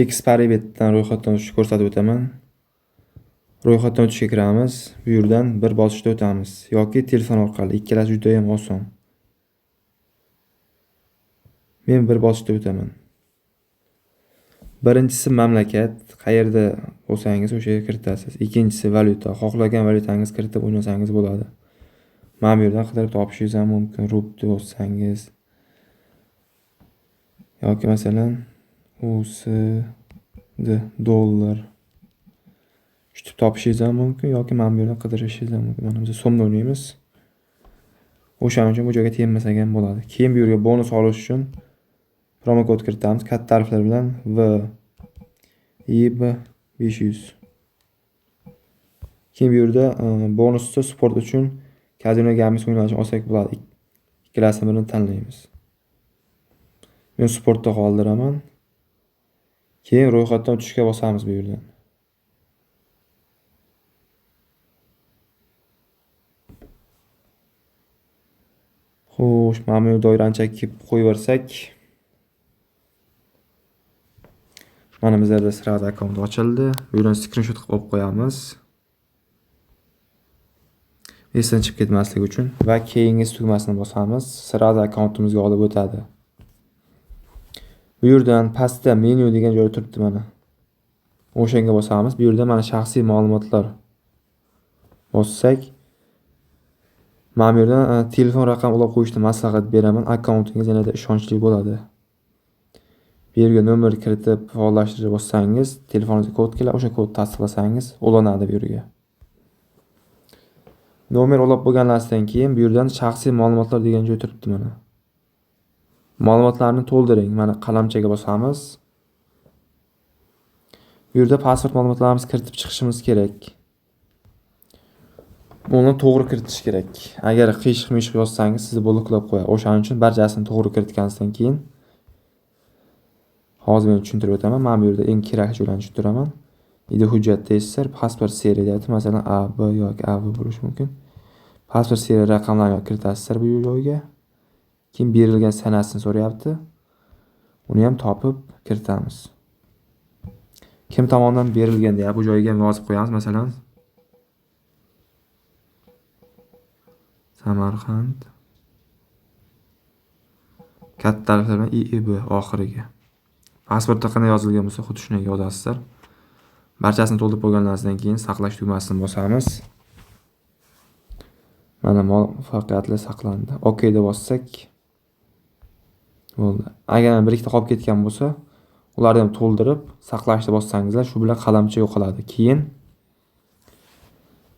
Expire betdan ro'yxatdan o'tishni ko'rsatib o'taman. Ro'yxatdan o'tishga kiramiz. Bu yerdan bir bosishda o'tamiz yoki telefon orqali. Ikkalasi juda ham oson. Men bir bosishda o'taman. Birinchisi mamlakat, qayerda bo'lsangiz o'sha yerga kiritasiz. Ikkinchisi valyuta, xohlagan valyutangiz kiritib o'ynasangiz bo'ladi. Mana bu yerdan qidirib topishingiz ham mumkin. Rubl olsangiz yoki masalan USD dollar tutib topishingiz ham mumkin yoki mana bu yerdan qidirishingiz ham mumkin. Mana biz so'mda o'ynaymiz. O'shaning uchun bu joyga termasak ham bo'ladi. Keyin bu yerga bonus olish uchun promo kod kiritamiz. Katta harflar bilan VIB 500. Keyin bu yerda bonusda sport uchun kazino gamis o'ynashni olsak bo'ladi. Ikkalasidan birini tanlaymiz. Men sportda qoldiraman. Keyin ro'yxatdan o'tishga bosamiz bu yerdan. Xo'sh, mana bu doirani chekib qo'yib mana bizlarda sirada akkaunt ochildi. Bu yerdan screenshot qilib olib qo'yamiz. Esdan chiqib ketmasligi uchun va keyingi tugmasini bosamiz. Sirada akkauntimizga olib o'tadi. Bu yerdan pastda menu degan joy turibdi mana. O'shanga bosamiz. Bu yerda mana shaxsiy ma'lumotlar bossak, mana bu yerdan telefon raqam ulab qo'yishni maslahat beraman. Akkauntingiz yanada ishonchli bo'ladi. Bu yerga nomer kiritib faollashtira bossangiz, telefoningizga kod keladi, o'sha kodni tasdiqlasangiz ulanadi bu yerga. Nomer olib bo'lgandan keyin bu yerdan shaxsiy ma'lumotlar degan joy turibdi mana. Ma'lumotlarni to'ldiring. Mana qalamchaga bosamiz. Bu yerda pasport ma'lumotlarimizni kiritib chiqishimiz kerak. Buni to'g'ri kiritish kerak. Agar qiyshiq-mishiq yozsangiz sizni bloklab qo'yadi. O'shaning uchun barchasini to'g'ri kiritganingizdan keyin hozir men tushuntirib o'taman. Mana bu yerda eng kerakli joylarni tushuntiraman. Ida hujjatda esa pasport seriyasi, masalan AB yoki AV bo'lishi mumkin. Pasport seriya raqamlarini kiritasizlar bu joyga. Keyin berilgan sanasini so'rayapti. Uni ham topib kiritamiz. Kim tomonidan berilgan deya bu joyga ham yozib qo'yamiz, masalan Samarqand. Katta harflar bilan IIB oxiriga. Pasportda qanday yozilgan bo'lsa, xuddi shunday yozasizlar. Barchasini to'ldirib bo'lgandan keyin saqlash tugmasini bosamiz. Mana muvaffaqiyatli saqlandi. OK deb bossak bo'ldi. Agar bir ikkita qolib ketgan bo'lsa, ularni ham to'ldirib saqlashni bossangizlar, shu bilan qalamcha yo'qoladi. Keyin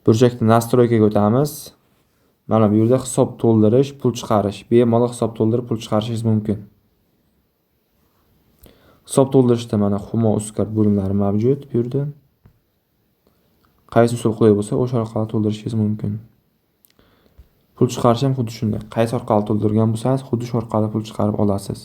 burchakda nastroykaga o'tamiz. Mana bu yerda hisob to'ldirish, pul chiqarish, bemalol hisob to'ldirib pul chiqarishingiz mumkin. Hisob to'ldirishda mana Humo Uzcard bo'limlari mavjud bu yerda. Qaysi usul qulay bo'lsa, o'sha orqali to'ldirishingiz mumkin. Pul chiqarish ham xuddi shunday. Qaysi orqali to'ldirgan bo'lsangiz, xuddi shu orqali pul chiqarib olasiz.